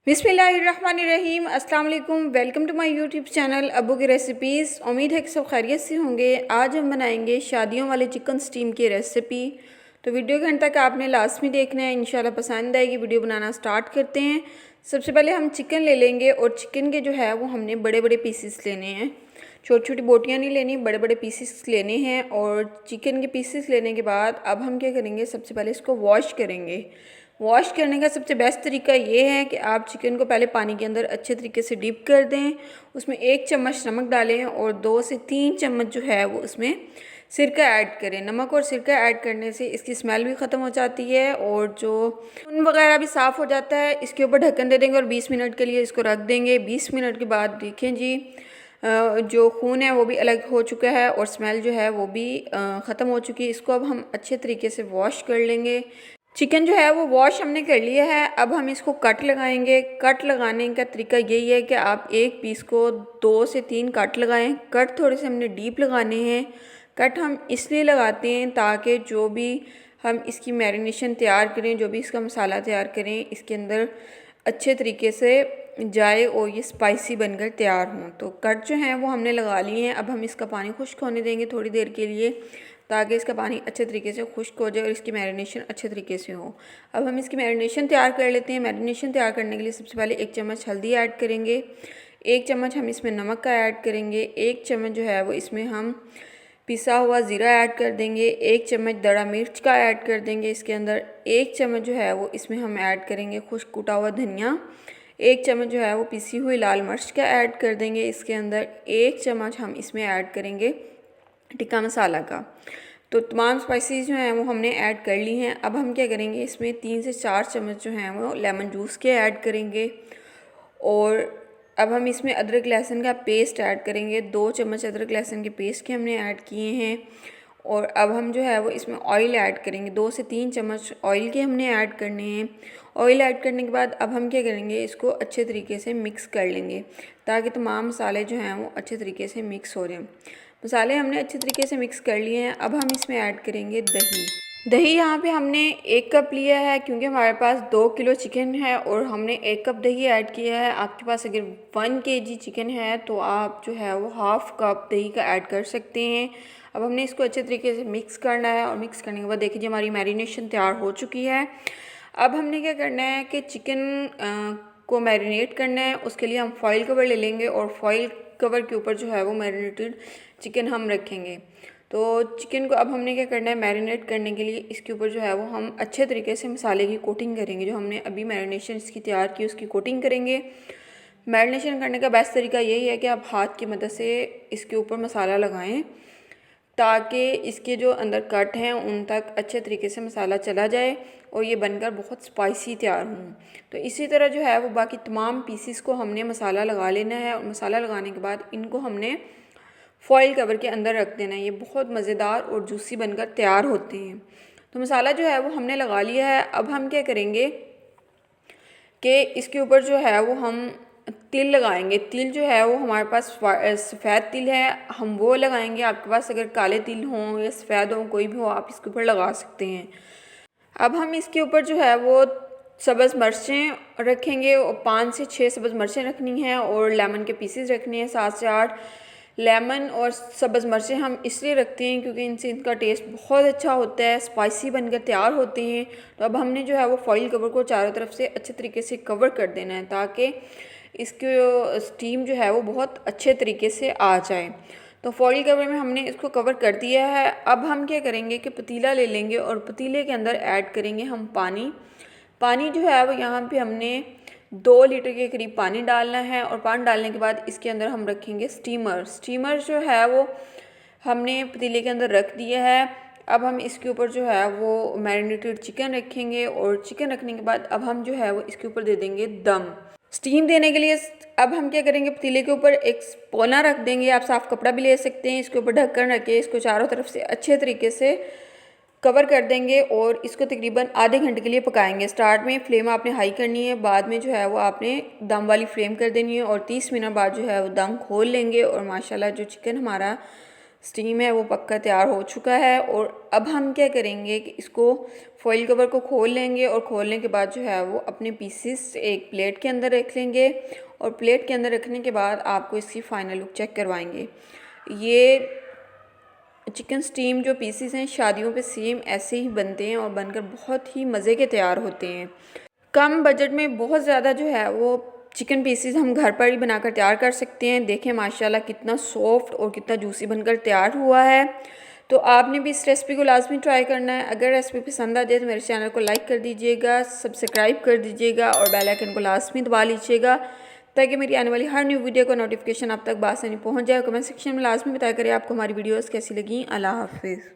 बिस्मिल्लाहिर्रहमानिर्रहीम। अस्सलाम वालेकुम। Welcome to my YouTube channel अब्बू की रेसिपीज़। उम्मीद है कि सब खैरियत से होंगे। आज हम बनाएंगे शादियों वाले चिकन स्टीम की रेसिपी। तो वीडियो के अंत तक आपने लास्ट में देखना है, इंशाल्लाह पसंद आएगी। वीडियो बनाना स्टार्ट करते हैं। सबसे पहले हम चिकन ले लेंगे और चिकन के जो है वो हमने बड़े बड़े पीसीस लेने हैं। छोटी छोटी बोटियाँ नहीं लेनी, बड़े बड़े पीसीस लेने हैं। और चिकन के पीसीस लेने के बाद अब हम क्या करेंगे, सबसे पहले इसको वॉश करेंगे। वॉश करने का सबसे बेस्ट तरीका ये है कि आप चिकन को पहले पानी के अंदर अच्छे तरीके से डिप कर दें, उसमें 1 चम्मच नमक डालें और 2 से 3 चम्मच जो है वो उसमें सिरका ऐड करें। नमक और सिरका ऐड करने से इसकी स्मेल भी ख़त्म हो जाती है और जो खून वगैरह भी साफ़ हो जाता है। इसके ऊपर ढक्कन दे देंगे और 20 मिनट के लिए इसको रख देंगे। 20 मिनट के बाद देखें जी, जो खून है वो भी अलग हो चुका है और स्मेल जो है वो भी ख़त्म हो चुकी है। इसको अब हम अच्छे तरीके से वॉश कर लेंगे। चिकन जो है वो वॉश हमने कर लिया है। अब हम इसको कट लगाएंगे। कट लगाने का तरीका यही है कि आप एक पीस को 2 से 3 कट लगाएं। कट थोड़े से हमने डीप लगाने हैं। कट हम इसलिए लगाते हैं ताकि जो भी हम इसकी मैरिनेशन तैयार करें, जो भी इसका मसाला तैयार करें, इसके अंदर अच्छे तरीके से जाए और ये स्पाइसी बनकर तैयार हों। तो कट जो हैं वो हमने लगा लिए हैं। अब हम इसका पानी खुश्क होने देंगे थोड़ी देर के लिए, ताकि इसका पानी अच्छे तरीके से खुश्क हो जाए और इसकी मैरिनेशन अच्छे तरीके से हो। अब हम इसकी मैरिनेशन तैयार कर लेते हैं। मैरिनेशन तैयार करने के लिए सबसे पहले 1 चम्मच हल्दी ऐड करेंगे, 1 चम्मच हम इसमें नमक का ऐड करेंगे, 1 चम्मच जो है वो इसमें हम पिसा हुआ ज़ीरा ऐड कर देंगे, 1 चम्मच दड़ा मिर्च का ऐड कर देंगे इसके अंदर, 1 चम्मच जो है वो इसमें हम ऐड करेंगे खुश्क कुटा हुआ धनिया, 1 चम्मच जो है वो पिसी हुई लाल मिर्च का ऐड कर देंगे इसके अंदर, 1 चम्मच हम इसमें ऐड करेंगे टिक्का मसाला का। तो तमाम स्पाइसेस जो हैं वो हमने ऐड कर ली हैं। अब हम क्या करेंगे, इसमें 3 से 4 चम्मच जो हैं वो लेमन जूस के ऐड करेंगे। और अब हम इसमें अदरक लहसुन का पेस्ट ऐड करेंगे। 2 चम्मच अदरक लहसुन के पेस्ट के हमने ऐड किए हैं। और अब हम जो है वो इसमें ऑयल ऐड करेंगे। 2 से 3 चम्मच ऑयल के हमने ऐड करने हैं। ऑयल ऐड करने के बाद अब हम क्या करेंगे, इसको अच्छे तरीके से मिक्स कर लेंगे ताकि तमाम मसाले जो हैं वो अच्छे तरीके से मिक्स हो जाएं। मसाले हमने अच्छे तरीके से मिक्स कर लिए हैं। अब हम इसमें ऐड करेंगे दही। दही यहाँ पे हमने 1 कप लिया है क्योंकि हमारे पास 2 किलो चिकन है और हमने 1 कप दही ऐड किया है। आपके पास अगर 1 kg चिकन है तो आप जो है वो हाफ़ कप दही का ऐड कर सकते हैं। अब हमने इसको अच्छे तरीके से मिक्स करना है और मिक्स करने के बाद देखिए हमारी मैरिनेशन तैयार हो चुकी है। अब हमने क्या करना है कि चिकन को मैरिनेट करना है। उसके लिए हम फॉइल कवर ले लेंगे और फॉइल कवर के ऊपर जो है वो मैरिनेटेड चिकन हम रखेंगे। तो चिकन को अब हमने क्या करना है, मैरिनेट करने के लिए इसके ऊपर जो है वो हम अच्छे तरीके से मसाले की कोटिंग करेंगे। जो हमने अभी मैरिनेशन इसकी तैयार की उसकी कोटिंग करेंगे। मैरिनेशन करने का बेस्ट तरीका यही है कि आप हाथ की मदद से इसके ऊपर मसाला लगाएं ताकि इसके जो अंदर कट हैं उन तक अच्छे तरीके से मसाला चला जाए और ये बनकर बहुत स्पाइसी तैयार हों। तो इसी तरह जो है वो बाकी तमाम पीसीस को हमने मसाला लगा लेना है और मसाला लगाने के बाद इनको हमने फॉइल कवर के अंदर रख देना है। ये बहुत मज़ेदार और जूसी बनकर तैयार होते हैं। तो मसाला जो है वो हमने लगा लिया है। अब हम क्या करेंगे कि इसके ऊपर जो है वो हम तिल लगाएंगे। तिल जो है वो हमारे पास सफ़ेद तिल है, हम वो लगाएंगे। आपके पास अगर काले तिल हों या सफ़ेद हों, कोई भी हो, आप इसके ऊपर लगा सकते हैं। अब हम इसके ऊपर जो है वो सब्ज़ मिर्चें रखेंगे और 5 से 6 सब्ज़ मिर्चें रखनी हैं और लेमन के पीसेस रखने हैं 7 से 8। लेमन और सब्ज़ मिर्चें हम इसलिए रखते हैं क्योंकि इनसे इनका टेस्ट बहुत अच्छा होता है, स्पाइसी बनकर तैयार होते हैं। तो अब हमने जो है वो फॉइल कवर को चारों तरफ से अच्छे तरीके से कवर कर देना है ताकि इसकी स्टीम जो है वो बहुत अच्छे तरीके से आ जाए। तो फॉइल कवर में हमने इसको कवर कर दिया है। अब हम क्या करेंगे कि पतीला ले लेंगे और पतीले के अंदर ऐड करेंगे हम पानी। पानी जो है वो यहाँ पे हमने 2 लीटर के करीब पानी डालना है और पानी डालने के बाद इसके अंदर हम रखेंगे स्टीमर। स्टीमर जो है वो हमने पतीले के अंदर रख दिया है। अब हम इसके ऊपर जो है वो मैरिनेटेड चिकन रखेंगे और चिकन रखने के बाद अब हम जो है वो इसके ऊपर दे देंगे दम स्टीम देने के लिए। अब हम क्या करेंगे, पतीले के ऊपर एक पोना रख देंगे। आप साफ़ कपड़ा भी ले सकते हैं। इसके ऊपर ढक्कन रख के इसको चारों तरफ से अच्छे तरीके से कवर कर देंगे और इसको तकरीबन आधे घंटे के लिए पकाएंगे। स्टार्ट में फ्लेम आपने हाई करनी है, बाद में जो है वो आपने दम वाली फ्लेम कर देनी है और 30 मिनट बाद जो है वो दम खोल लेंगे और माशाल्लाह जो चिकन हमारा स्टीम है वो पक्का तैयार हो चुका है। और अब हम क्या करेंगे कि इसको फॉइल कवर को खोल लेंगे और खोलने के बाद जो है वो अपने पीसेस एक प्लेट के अंदर रख लेंगे और प्लेट के अंदर रखने के बाद आपको इसकी फ़ाइनल लुक चेक करवाएंगे। ये चिकन स्टीम जो पीसेस हैं शादियों पे सेम ऐसे ही बनते हैं और बनकर बहुत ही मज़े के तैयार होते हैं। कम बजट में बहुत ज़्यादा जो है वो चिकन पीसेस हम घर पर ही बनाकर तैयार कर सकते हैं। देखें माशाल्लाह कितना सॉफ्ट और कितना जूसी बनकर तैयार हुआ है। तो आपने भी इस रेसिपी को लाजमी ट्राई करना है। अगर रेसिपी पसंद आ जाए तो मेरे चैनल को लाइक कर दीजिएगा, सब्सक्राइब कर दीजिएगा और बेल आइकन को लाजमी दबा लीजिएगा ताकि मेरी आने वाली हर न्यू वीडियो का नोटिफिकेशन आप तक बासानी पहुंच जाए। कमेंट सेक्शन में लाजमी बताया करें आपको हमारी वीडियोस कैसी लगी। अल्लाह हाफिज़।